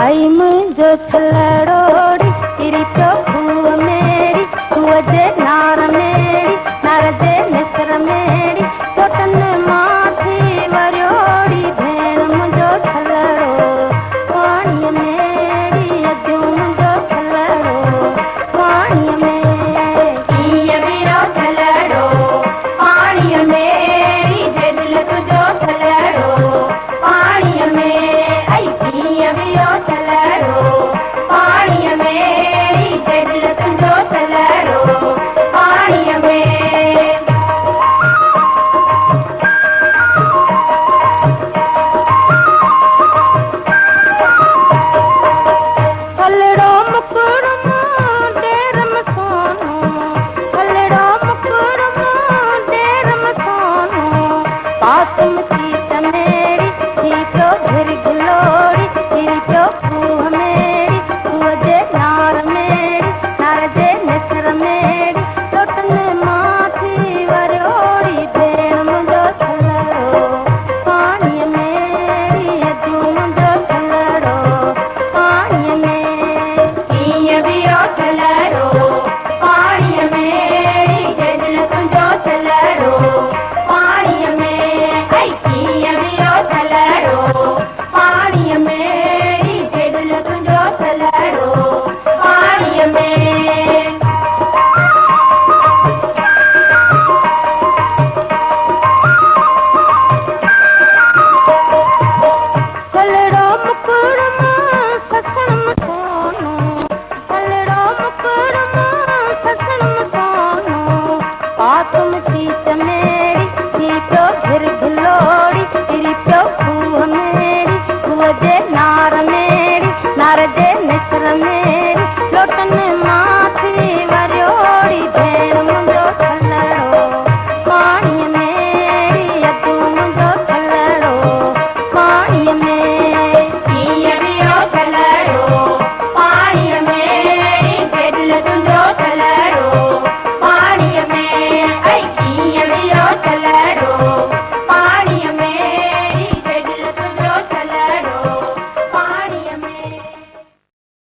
आई मुझो छलड़ोड़ी तेरी चौखू मेरी तू जे नार मेरी नार जे मिस्र मेरी तो तन माथी वरोड़ी भेण मुझो छलड़ो पानी मेरी अजू मुझो छलड़ो पानी में कीअं वियो छलड़ो पानी मेरी जे दिल तुझो छलड़ो पानी में आई कीअं वियो छलड़ो पानी मेरी जे दिल तुझो छलड़ो पानी में हलड़ो मुकुरम डेरम सोनो हलड़ो मुकुरम डेरम सोनो पातम सीत मेरी सीतो फिर गुलोरी तेरी चौखू मेरी तू जे नार मेरी नार जे मिस्र मेरी तो तन माथी वरोड़ी भेण मुझो छलड़ो पानी मेरी अजू मुझो छलड़ो पानी में कीअं वियो छलड़ो पानी मेरी जे दिल तुझो छलड़ो पानी में आई कीअं वियो छलड़ो पानी मेरी जे दिल तुझो छलड़ो पानी में हलड़ो मुकुरम ससणम सोनो हलड़ो मुकुरम ससणम सोनो पातम